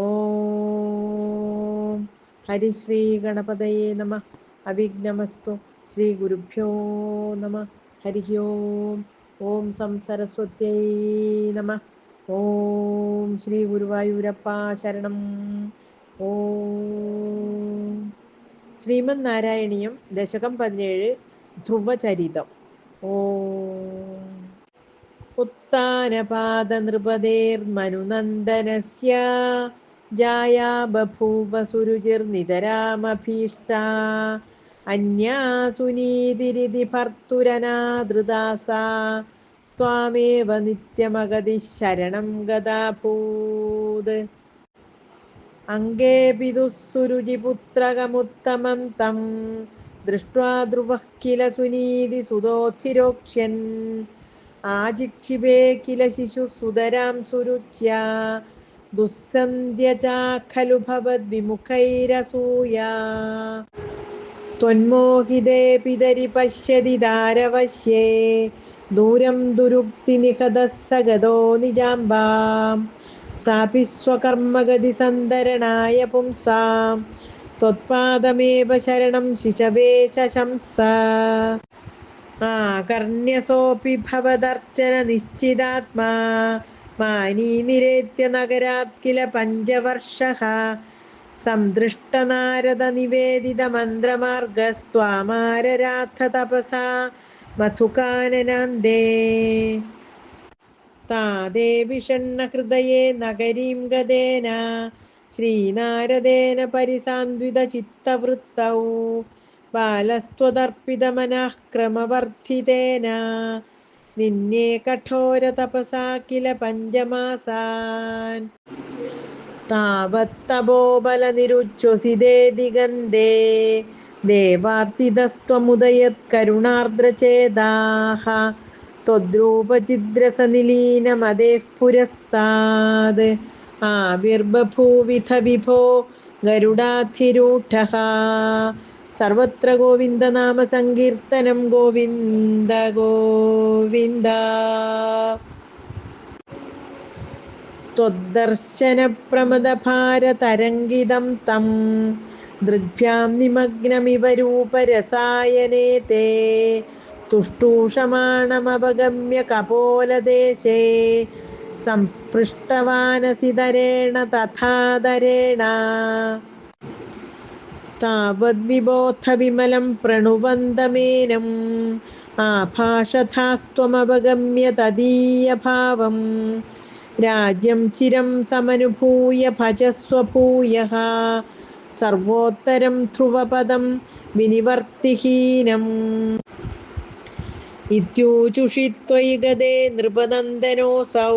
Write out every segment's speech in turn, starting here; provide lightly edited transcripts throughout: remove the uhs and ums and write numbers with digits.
ഓം ഹരിശ്രീ ഗണപതയേ നമ. അവിഘ്നമസ്തു. ശ്രീ ഗുരുഭ്യോ നമ. ഹരി ഓം. ഓം സംസരസ്വത്യൈ നമ. ഓം ശ്രീ ഗുരുവായൂരപ്പ ശരണം. ഓം ശ്രീമന് നാരായണീയം ദശകം 17 ധ്രുവചരിതം. ഓം ഉത്താനപാദനൃപതേർമനുനന്ദനസ്യ ജായാ ബഭൂവ സുരുചിർനിതരാമഭീഷ്ടാ അന്യാ സുനീതിരിതി ഭർത്തുരനാദൃദാസാ ത്വാമേവ നിത്യമഗതി ശരണം ഗതാഭൂത്. അംഗേപി ദുസ്സുരുചിപുത്രകമുത്തമം തം ദൃഷ്ട്വാ ധ്രുവഃ കില സുനീതിസുതോധിരോക്ഷ്യൻ ആചിക്ഷിപേ കില ശിശുസുതരാം സുരുച്യാ ദുസ്സന്ധ്യ ചാഖലു ഭവദ്വിമുഖൈരസൂയാ ത്വന്മോഹിതേ പിതരി പശ്യതി ദാരവശ്യേ ദൂരം ദുരുക്തി നിഹതഃ സഗതോ നിജാംബാം സാപി സ്വകർമ്മഗതി സന്തരണായ പുംസാം ത്വത്പാദമേവ ശരണം ശിശവേ ശശംസ. ആകർണ്യസോऽപി ഭവദർച്ചന നിശ്ചിതാത്മാ മാനീ നിരേത്യ നഗരാത് കില പഞ്ചവർഷഃ സംദൃഷ്ടനാരദ നിവേദിത മന്ത്രമാർഗസ്ത്വാമാരരാധ തപസാ മധുകാനനാന്തേ. താദേ വിഷണ്ണ ഹൃദയേ നഗരീം ഗതേന ശ്രീനാരദേന പരിസാന്വിത ചിത്തവൃത്തൗ ബാലസ്ത്വദർപ്പിതമനഃ ക്രമവർദ്ധിതേന നിന്നേ കഠോര തപസാ കില പഞ്ചമാസാൻ. താവത്തപോബലനിരുച്ഛ്വസിതേ ദിഗന്ധേ ദേവാർത്തിതസ്ത്വമുദയത് കരുണാർദ്രചേതാഃ ത്വദ്രൂപചിദ്രസനിലീനമദേഃ പുരസ്താദ് ആവിർബഭൂവിധ വിഭോ ഗരുഡാധിരൂഢഃ. സർവത്ര ഗോവിന്ദനാമ സങ്കീർത്തനം. ഗോവിന്ദ ഗോവിന്ദ. ത്വദ്ദർശനപ്രമദഭാരതരംഗിതം തം ദൃഗ്ഭ്യാം നിമഗ്നമിവ രൂപരസായനേ തേ തുഷ്ടൂഷമാണമവഗമ്യ കപോലദേശേ സംസ്പൃഷ്ടവാനസിതരേണ തഥാദരേണ. താവദ്വിബോധ വിമലം പ്രണുവന്തമേനം ആഭാഷഥാസ്ത്വമവഗമ്യ തദീയഭാവം രാജ്യം ചിരം സമനുഭൂയ ഭജസ്വ ഭൂയഃ സർവോത്തരം ധ്രുവപദം വിനിവർത്തിഹീനം. ഇത്യൂചുഷി ത്വയി ഗതേ നൃപനന്ദനോऽസൗ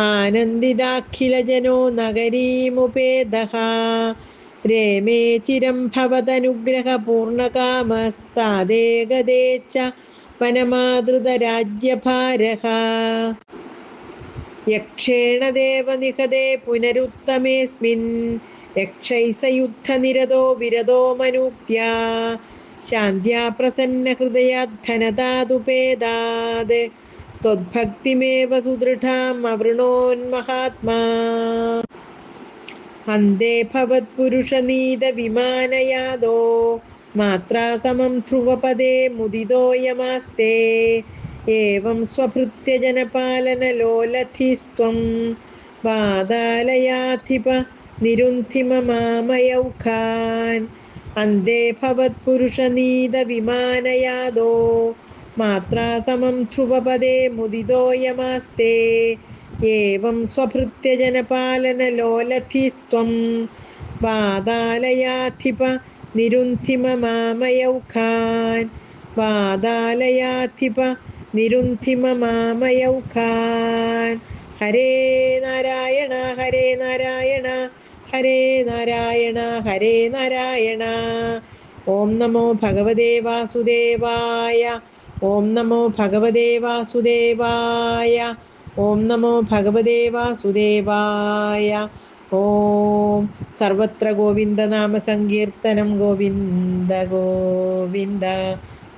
ആനന്ദിതാഖിലജനോ നഗരീമുപേദഃ രേമേ ചിരം ഭവതനുഗ്രഹപൂർണകാമസ്താദേ ഗതേ ച വനമാദൃതരാജ്യഭാരഃ. യക്ഷേണ ദേവനിഹതേ പുനരുത്തമേസ്മിൻ യക്ഷൈസയുദ്ധനിരതോ വിരതോ മനൂക്ത്യാ ശാന്ത്യാ പ്രസന്നഹൃദയാദ്ധനതാദുപേദാത് ത്വദ്ഭക്തിമേവ സുദൃഢാം അവൃണോന്മഹാത്മാ. അന്തേ ഭവത്പുരുഷനീതവിമാനയാദോ മാത്രാ സമം ധ്രുവപദേ മുദിതോയമാസ്തേ ഏവം സ്വഭൃത്യജനപാലനലോലധിസ്ത്വം വാതാലയാധിപ നിരുന്ധിമമാമയൗഖാൻ. അന്തേ ഭവത്പുരുഷനീതവിമാനയാദോ മാത്രാ സമം ധ്രുവപദേ മുദിതോയമാസ്തേ ഏവം സ്വഭൃത്യജനപാലനലോലധിസ്ത്വം വാതാലയാധിപ നിരുന്ധിമമാമയൗഖാൻ. വാതാലയാധിപ നിരുന്ധിമമാമയൗഖാൻ. ഹരേ നാരായണ ഹരേ നാരായണ ഹരേ നാരായണ ഹരേ നാരായണ. ഓം നമോ ഭഗവതേ വാസുദേവായ. ഓം നമോ ഭഗവതേ വാസുദേവായ. ഓം നമോ ഭഗവതേ വാസുദേവായ. ഓം സർവത്ര ഗോവിന്ദനാമ സങ്കീർത്തനം. ഗോവിന്ദ ഗോവിന്ദ.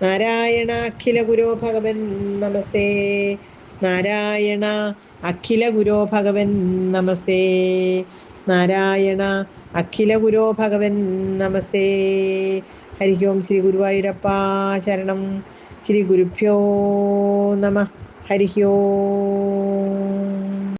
നാരായണ അഖില ഗുരോ ഭഗവൻ നമസ്തേ. നാരായണ അഖില ഗുരോ ഭഗവൻ നമസ്തേ. നാരായണ അഖില ഗുരോ ഭഗവൻ നമസ്തേ. ഹരി ഓം. ശ്രീ ഗുരുവായൂരപ്പ ശരണം. ശ്രീ ഗുരുഭ്യോ നമ. ഹരി ഓം.